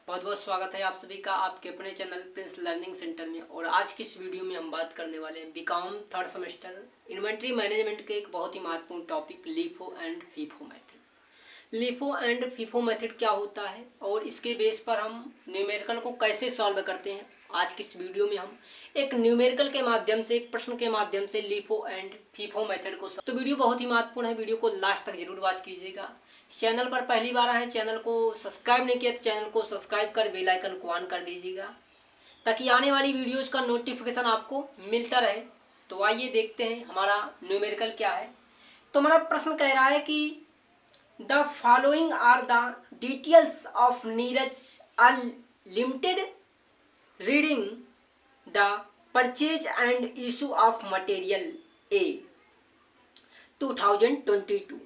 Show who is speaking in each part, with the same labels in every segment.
Speaker 1: बहुत बहुत स्वागत है आप सभी का आपके अपने चैनल प्रिंस लर्निंग सेंटर में। और आज की इस वीडियो में हम बात करने वाले हैं BCom third semester inventory management के एक बहुत ही महत्वपूर्ण topic LIFO and FIFO method. LIFO and FIFO method क्या होता है और इसके बेस पर हम न्यूमेरिकल को कैसे सॉल्व करते हैं। आज की इस वीडियो में हम एक न्यूमेरिकल के माध्यम से, एक प्रश्न के माध्यम से लीफो एंड फीफो मेथड को तो वीडियो बहुत ही महत्वपूर्ण है, वीडियो को लास्ट तक जरूर वॉच कीजिएगा। चैनल पर पहली बार आए हैं, चैनल को सब्सक्राइब नहीं किया तो चैनल को सब्सक्राइब कर बेल आइकन को ऑन कर दीजिएगा ताकि आने वाली वीडियोज़ का नोटिफिकेशन आपको मिलता रहे। तो आइए देखते हैं हमारा न्यूमेरिकल क्या है। तो हमारा प्रश्न कह रहा है कि the following are the details of Neeraj limited regarding the purchase and issue of material a 2022.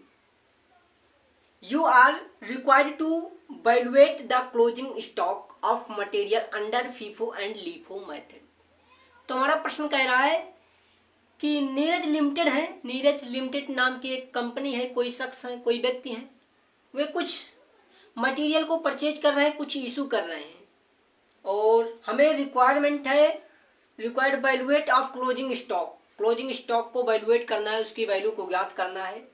Speaker 1: You are required to evaluate the closing stock of material under FIFO and LIFO method. तो हमारा प्रश्न कह रहा है कि नीरज लिमिटेड है, Neeraj limited नाम की एक कंपनी है, कोई शख्स है, कोई व्यक्ति है, वे कुछ मटेरियल को परचेज कर रहे हैं, कुछ इशू कर रहे हैं और हमें रिक्वायरमेंट है required valuate of closing stock. Closing stock को वैल्यूएट करना है, उसकी वैल्यू को ज्ञात करना है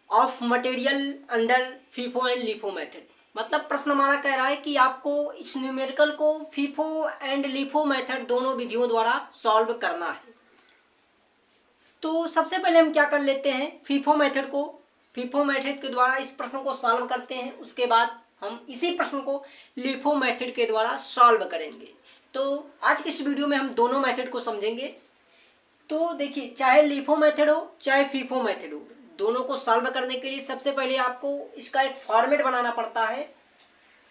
Speaker 1: of material under FIFO and LIFO method. मतलब प्रश्न हमारा कह रहा है कि आपको इस न्यूमेरिकल को फीफो एंड लीफो मेथड दोनों विधियों द्वारा सॉल्व करना है। तो सबसे पहले हम क्या कर लेते हैं, फीफो मेथड के द्वारा इस प्रश्न को सॉल्व करते हैं। उसके बाद हम इसी प्रश्न को लीफो मेथड के द्वारा सॉल्व करेंगे। तो आज की इस वीडियो में हम दोनों मेथड को समझेंगे। तो देखिए, चाहे लीफो मेथड हो चाहे फीफो मेथड हो, दोनों को सॉल्व करने के लिए सबसे पहले आपको इसका एक फॉर्मेट बनाना पड़ता है।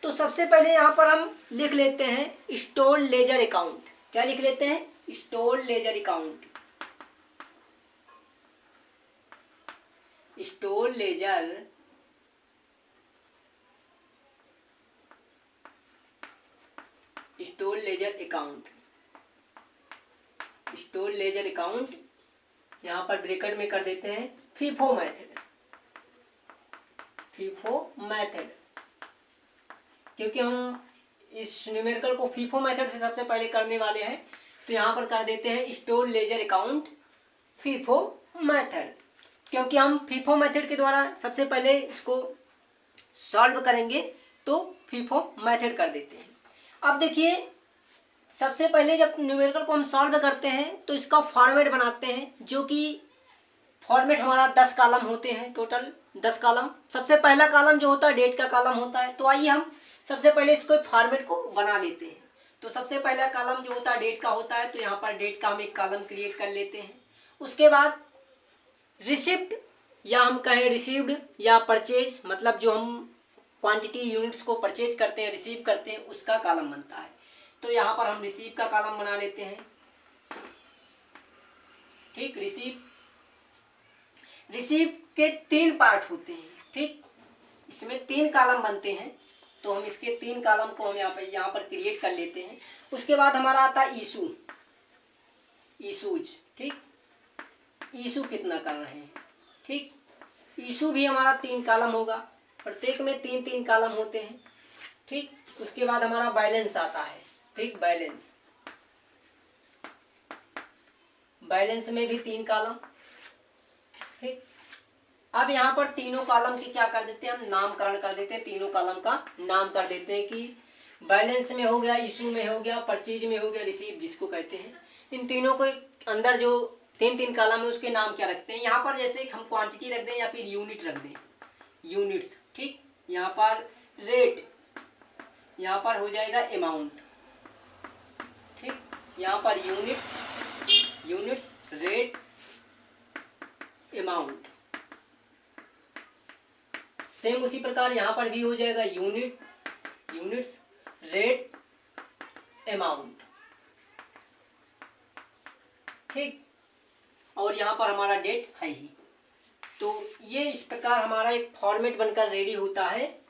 Speaker 1: तो सबसे पहले यहाँ पर हम लिख लेते हैं स्टोर लेजर अकाउंट। क्या लिख लेते हैं? Store ledger account. Store ledger account. Store ledger account यहाँ पर ब्रैकेट में कर देते हैं फीफो मेथड, क्योंकि हम इस न्यूमेरिकल को फीफो मेथड से सबसे पहले करने वाले हैं। तो यहाँ पर कर देते हैं store ledger account FIFO method, क्योंकि हम फीफो मेथड के द्वारा सबसे पहले इसको सॉल्व करेंगे। तो फीफो मेथड कर देते हैं। अब देखिए, सबसे पहले जब न्यूमेरिकल को हम सॉल्व करते हैं तो इसका फॉर्मेट बनाते हैं, जो कि फॉर्मेट हमारा 10 कॉलम होते हैं, टोटल 10 कॉलम। सबसे पहला कॉलम जो होता है डेट का कॉलम होता है। तो आइए हम सबसे पहले इसको फॉर्मेट को बना लेते हैं। तो सबसे पहला कॉलम जो होता है डेट का होता है, तो यहाँ पर डेट का हम एक कॉलम क्रिएट कर लेते हैं। उसके बाद रिसिप्ट, या हम कहें रिसीव्ड या परचेज, मतलब जो हम क्वांटिटी यूनिट्स को परचेज करते हैं, रिसीव करते हैं, उसका कॉलम बनता है। तो यहाँ पर हम रिसीव का कॉलम बना लेते हैं। ठीक, रिसीव के 3 पार्ट होते हैं। ठीक, इसमें 3 कॉलम बनते हैं। तो हम इसके 3 कॉलम को हम यहाँ पर क्रिएट कर लेते हैं। उसके बाद हमारा आता है इशूज। ठीक, इशू कितना कर रहे हैं। ठीक, इशू भी हमारा 3 कॉलम होगा, प्रत्येक में 3-3 कॉलम होते हैं। ठीक, उसके बाद हमारा बैलेंस आता है। ठीक, बैलेंस में भी 3 कॉलम। ठीक, अब यहाँ पर तीनों कॉलम के क्या कर देते हैं, हम नामकरण कर देते हैं। तीनों कॉलम का नाम कर देते हैं कि बैलेंस में हो गया, इशू में हो गया, परचेज में हो गया, रिसीव जिसको कहते हैं। इन तीनों को अंदर जो 3-3 कॉलम है उसके नाम क्या रखते हैं। यहाँ पर जैसे हम क्वांटिटी रख दें या फिर यूनिट रख दें, यूनिट्स। ठीक, यहाँ पर रेट, यहाँ पर हो जाएगा अमाउंट। ठीक, यहाँ पर यूनिट्स, रेट, अमाउंट। सेम उसी प्रकार यहाँ पर भी हो जाएगा यूनिट्स, रेट, अमाउंट। ठीक, और यहाँ पर हमारा डेट है ही। तो ये इस प्रकार हमारा एक फॉर्मेट बनकर रेडी होता है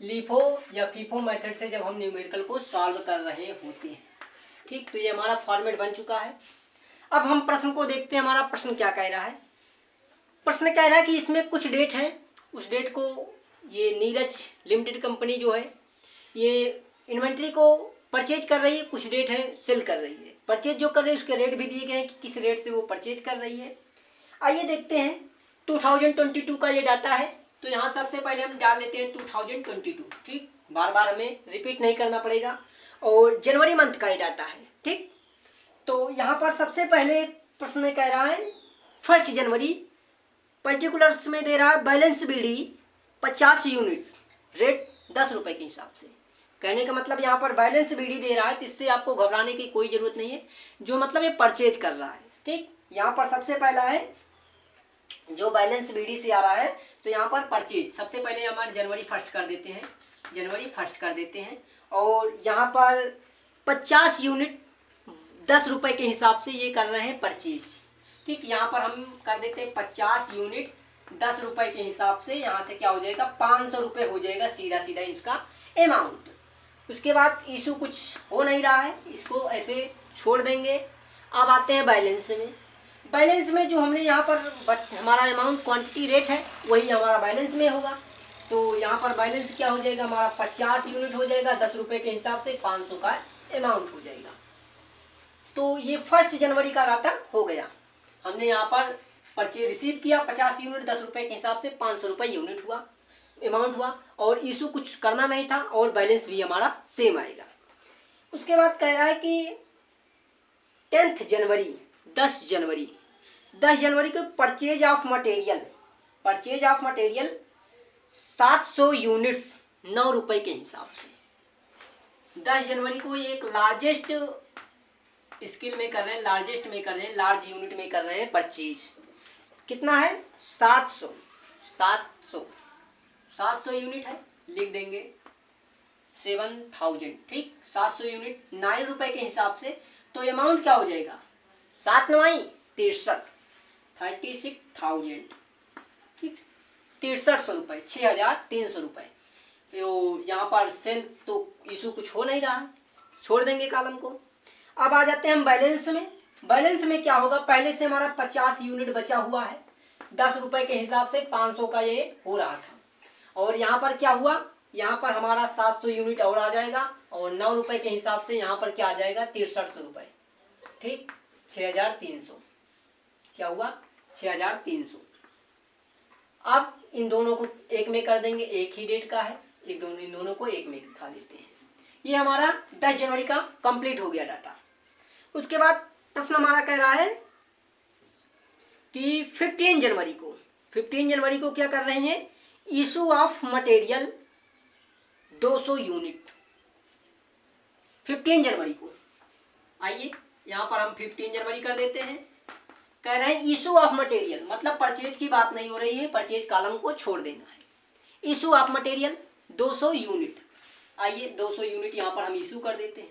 Speaker 1: लीफो या फीफो मेथड से, जब हम न्यूमेरिकल को सॉल्व कर रहे होते हैं। ठीक, तो ये हमारा फॉर्मेट बन चुका है। अब हम प्रश्न को देखते हैं, हमारा प्रश्न क्या कह रहा है। प्रश्न कह रहा है कि इसमें कुछ डेट हैं, उस डेट को ये नीरज लिमिटेड कंपनी जो है ये इन्वेंट्री को परचेज कर रही है, कुछ रेट है सेल कर रही है। परचेज जो कर रही है उसके रेट भी दिए गए हैं कि किस रेट से वो परचेज कर रही है। आइए देखते हैं 2022 का ये डाटा है। तो यहाँ सबसे पहले हम डाल लेते हैं 2022, ठीक, बार बार हमें रिपीट नहीं करना पड़ेगा। और जनवरी मंथ का ये डाटा है, ठीक। तो यहाँ पर सबसे पहले प्रश्न में कह रहा है 1 जनवरी, पर्टिकुलर्स में दे रहा है बैलेंस बीडी 50 यूनिट, रेट 10 रुपये के हिसाब से। कहने का मतलब यहाँ पर बैलेंस बीडी दे रहा है, तो इससे आपको घबराने की कोई ज़रूरत नहीं है, जो मतलब ये परचेज कर रहा है, ठीक। यहाँ पर सबसे पहला है जो बैलेंस बीडी से आ रहा है, तो यहाँ पर परचेज सबसे पहले हमारे जनवरी 1 कर देते हैं, जनवरी 1 कर देते हैं। और यहाँ पर 50 यूनिट 10 रुपये के हिसाब से ये कर रहे हैं परचेज, ठीक। यहाँ पर हम कर देते हैं 50 यूनिट 10 रुपये के हिसाब से। यहाँ से क्या हो जाएगा 500 रुपये हो जाएगा सीधा सीधा इसका अमाउंट। उसके बाद इशू कुछ हो नहीं रहा है, इसको ऐसे छोड़ देंगे। अब आते हैं बैलेंस में। बैलेंस में जो हमने यहाँ पर हमारा अमाउंट क्वांटिटी रेट है वही हमारा बैलेंस में होगा। तो यहाँ पर बैलेंस क्या हो जाएगा हमारा 50 यूनिट हो जाएगा 10 रुपये के हिसाब से, 500 का अमाउंट हो जाएगा। तो ये 1 जनवरी का डाटा हो गया। हमने यहाँ पर परचेज रिसीव किया 50 यूनिट 10 रुपये के हिसाब से, 500 रुपये यूनिट हुआ, अमाउंट हुआ, और इशू कुछ करना नहीं था, और बैलेंस भी हमारा सेम आएगा। उसके बाद कह रहा है कि 10 जनवरी 10 जनवरी 10 जनवरी को परचेज ऑफ मटेरियल 700 यूनिट्स 9 रुपये के हिसाब से। 10 जनवरी को ये एक लार्जेस्ट स्केल में कर रहे हैं, लार्जेस्ट में कर रहे हैं, लार्ज यूनिट में कर रहे हैं परचेज। कितना है 700 यूनिट है, लिख देंगे 7000, ठीक। 700 यूनिट 9 रुपये के हिसाब से। तो अमाउंट क्या हो जाएगा 7 9 63 36,000, ठीक, 6300 रुपये, 6300 रुपये। तो यहाँ पर सेल तो इशू कुछ हो नहीं रहा है, छोड़ देंगे कॉलम को। अब आ जाते हैं हम बैलेंस में। बैलेंस में क्या होगा, पहले से हमारा 50 यूनिट बचा हुआ है 10 रुपये के हिसाब से, 500 का ये हो रहा था। और यहाँ पर क्या हुआ, यहाँ पर हमारा 700 यूनिट और आ जाएगा, और 9 रुपये के हिसाब से यहाँ पर क्या आ जाएगा 6300 रुपये, ठीक, 6300। क्या हुआ 6300। अब इन दोनों को एक में कर देंगे, एक ही डेट का है, इन दोनों को एक में दिखा देते हैं। ये हमारा 10 जनवरी का कंप्लीट हो गया डाटा। उसके बाद प्रश्न हमारा कह रहा है कि 15 जनवरी को क्या कर रहे हैं, इशू ऑफ मटेरियल 200 यूनिट 15 जनवरी को। आइए यहाँ पर हम 15 जनवरी कर देते हैं। कह रहे हैं इशू ऑफ मटेरियल, मतलब परचेज की बात नहीं हो रही है, परचेज कॉलम को छोड़ देना है। Issue of material 200 unit. आइए 200 यूनिट यहाँ पर हम इशू कर देते हैं।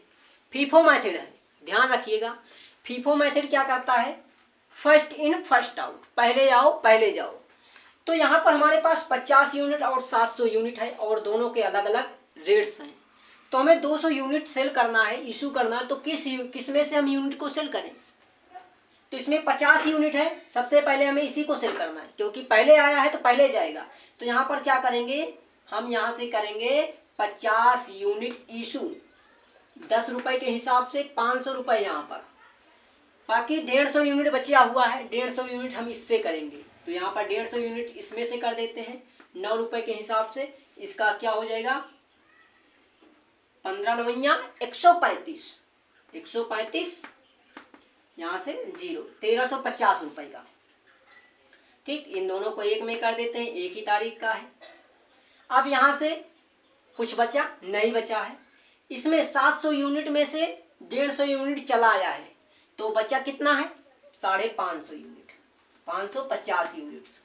Speaker 1: फीफो मेथड है, ध्यान रखिएगा। फीफो मेथड क्या करता है, फर्स्ट इन फर्स्ट आउट, पहले आओ पहले जाओ। तो यहाँ पर हमारे पास 50 यूनिट और 700 यूनिट है, और दोनों के अलग अलग रेट्स हैं। तो हमें 200 यूनिट सेल करना है, इशू करना है। तो किस में से हम यूनिट को सेल करें, तो इसमें 50 यूनिट है, सबसे पहले हमें इसी को सेल करना है, क्योंकि पहले आया है तो पहले जाएगा। तो यहाँ पर क्या करेंगे, हम यहाँ से करेंगे 50 यूनिट इशू 10 रुपये के हिसाब से, 500 रुपये यहाँ पर। बाकी 150 यूनिट बचा हुआ है, 150 यूनिट हम इससे करेंगे। तो यहाँ पर 150 यूनिट इसमें से कर देते हैं 9 रुपये के हिसाब से। इसका क्या हो जाएगा 15 9 135 यहाँ से 0, 1350 रुपये का, ठीक। इन दोनों को एक में कर देते हैं, एक ही तारीख का है। अब यहाँ से कुछ बचा नहीं बचा है, इसमें 700 यूनिट में से 150 यूनिट चला आया है, तो बचा कितना है 550 यूनिट, 550 यूनिट्स,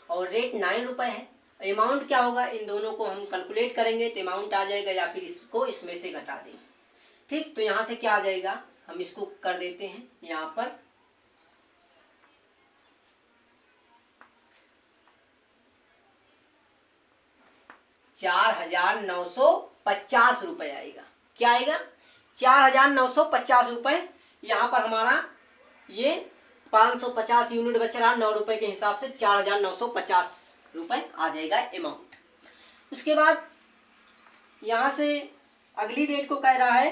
Speaker 1: और रेट 9 रुपये है। अमाउंट क्या होगा, इन दोनों को हम कैलकुलेट करेंगे तो अमाउंट आ जाएगा, या फिर इसको इसमें से घटा देंगे, ठीक। तो यहाँ से क्या आ जाएगा, हम इसको कर देते हैं यहाँ पर 4950 रुपये आएगा। क्या आएगा 4950 रुपये। यहाँ पर हमारा ये 550 यूनिट बच रहा 9 रुपये के हिसाब से, 4950 रुपये आ जाएगा अमाउंट। उसके बाद यहाँ से अगली डेट को कह रहा है,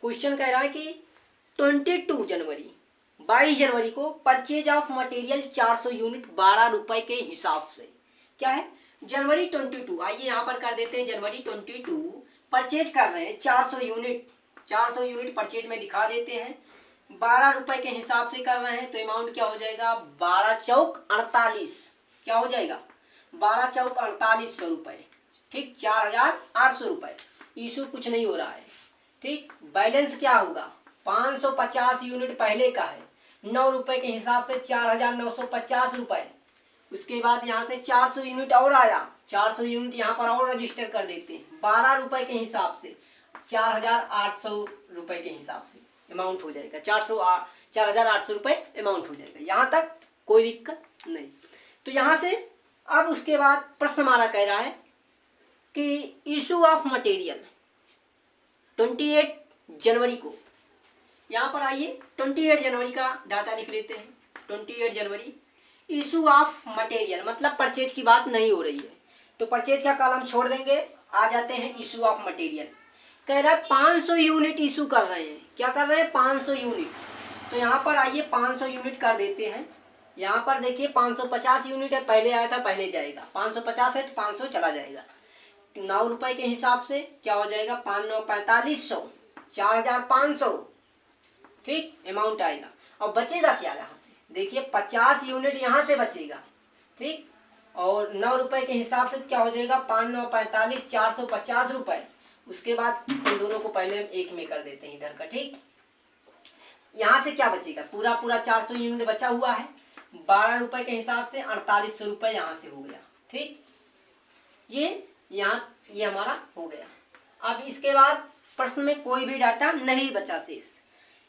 Speaker 1: क्वेश्चन कह रहा है कि 22 जनवरी 22 जनवरी को परचेज ऑफ मटेरियल 400 यूनिट 12 रुपए के हिसाब से। क्या है? जनवरी 22, आइए यहाँ पर कर देते हैं जनवरी 22 परचेज कर रहे हैं 400 यूनिट परचेज में दिखा देते हैं, 12 रुपए के हिसाब से कर रहे हैं, तो अमाउंट क्या हो जाएगा? 12 चौक 48। क्या हो जाएगा? 12 चौक 4800 रुपए। ठीक, 4800 रुपए। इशू कुछ नहीं हो रहा है। ठीक, बैलेंस क्या होगा? 550 यूनिट पहले का है, 9 रुपए के हिसाब से 4950 रुपए। उसके बाद यहाँ से 400 यूनिट और आया, 400 यूनिट यहाँ पर और रजिस्टर कर देते हैं, 12 रुपए के हिसाब से 4800 रुपए के हिसाब से अमाउंट हो जाएगा। 4800 रुपए अमाउंट हो जाएगा। यहाँ तक कोई दिक्कत नहीं। तो यहाँ से अब उसके बाद प्रश्न हमारा कह रहा है कि इशू ऑफ मटेरियल 28 जनवरी को, यहाँ पर आइए 28 जनवरी का डाटा लिख लेते हैं। 28 जनवरी इशू ऑफ मटेरियल मतलब परचेज की बात नहीं हो रही है, तो परचेज का कॉलम छोड़ देंगे, आ जाते हैं इशू ऑफ मटेरियल। कह रहा है 500 यूनिट इशू कर रहे हैं। क्या कर रहे हैं? 500 यूनिट। तो यहाँ पर आइए 500 यूनिट कर देते हैं। यहाँ पर देखिए 550 यूनिट है, पहले आया था पहले जाएगा, 550 है तो 500 चला जाएगा। 9 रुपए के हिसाब से क्या हो जाएगा? 5 9 4500, 4500। ठीक, अमाउंट आएगा। और बचेगा क्या यहाँ से? देखिए 50 यूनिट यहाँ से बचेगा। ठीक, और 9 रुपए के हिसाब से क्या हो जाएगा? 5 9 45, 450 रुपए। उसके बाद इन दोनों को पहले हम एक में कर देते हैं इधर का। ठीक, यहाँ से क्या बचेगा? पूरा 400 यूनिट बचा हुआ है, 12 रुपए के हिसाब से 4800 रुपए यहाँ से हो गया। ठीक, ये हमारा हो गया। अब इसके बाद प्रश्न में कोई भी डाटा नहीं बचा शेष।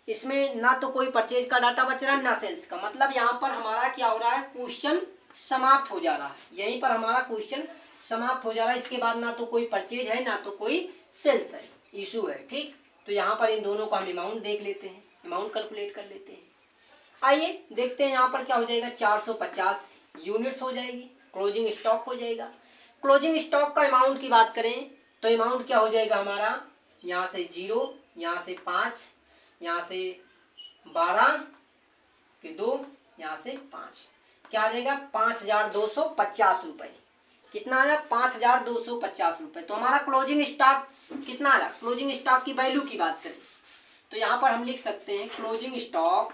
Speaker 1: इसमें ना तो कोई परचेज का डाटा बच रहा है ना सेल्स का, मतलब यहाँ पर हमारा क्या हो रहा है? क्वेश्चन समाप्त हो जा रहा है। यहीं पर हमारा क्वेश्चन समाप्त हो जा रहा है। इसके बाद ना तो कोई परचेज है ना तो कोई सेल्स है, इशू है। ठीक, तो यहाँ पर इन दोनों का हम अमाउंट देख लेते हैं, अमाउंट कैलकुलेट कर लेते हैं। आइए देखते हैं यहाँ पर क्या हो जाएगा? 450 यूनिट्स हो जाएगी, क्लोजिंग स्टॉक हो जाएगा। क्लोजिंग स्टॉक का अमाउंट की बात करें तो अमाउंट क्या हो जाएगा हमारा? यहाँ से 0, यहाँ से 5, यहाँ से 12 के 2, यहाँ से 5, क्या आ जाएगा? 5250 रुपए। कितना आया? 5250 रुपए। तो हमारा क्लोजिंग स्टॉक कितना आया? क्लोजिंग स्टॉक की वैल्यू की बात करें तो यहाँ पर हम लिख सकते हैं क्लोजिंग स्टॉक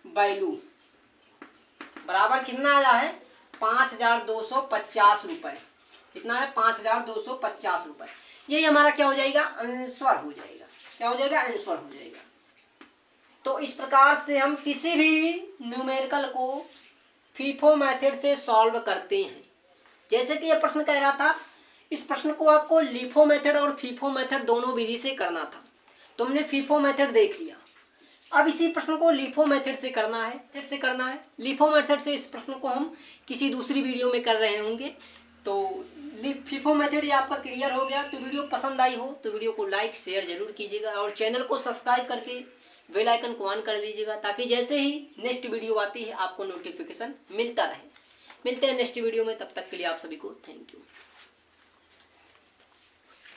Speaker 1: वैल्यू बराबर कितना आया है? 5250 रुपए। कितना है? 5250 रुपए। यही हमारा क्या हो जाएगा? आंसर हो जाएगा। क्या हो जाएगा? आंसर हो जाएगा। तो इस प्रकार से हम किसी भी न्यूमेरिकल को फीफो मेथड से सॉल्व करते हैं। जैसे कि यह प्रश्न कह रहा था, इस प्रश्न को आपको लीफो मेथड और फीफो मेथड दोनों विधि से करना था। तुमने फीफो मेथड देख लिया, अब इसी प्रश्न को लीफो मेथड से करना है। लीफो मेथड से इस प्रश्न को हम किसी दूसरी वीडियो में कर रहे होंगे। तो फीफो मेथड ये आपका क्लियर हो गया। तो वीडियो पसंद आई हो तो वीडियो को लाइक शेयर जरूर कीजिएगा और चैनल को सब्सक्राइब करके बेल आइकन को ऑन कर लीजिएगा, ताकि जैसे ही नेक्स्ट वीडियो आती है आपको नोटिफिकेशन मिलता रहे। मिलते हैं नेक्स्ट वीडियो में, तब तक के लिए आप सभी को थैंक यू।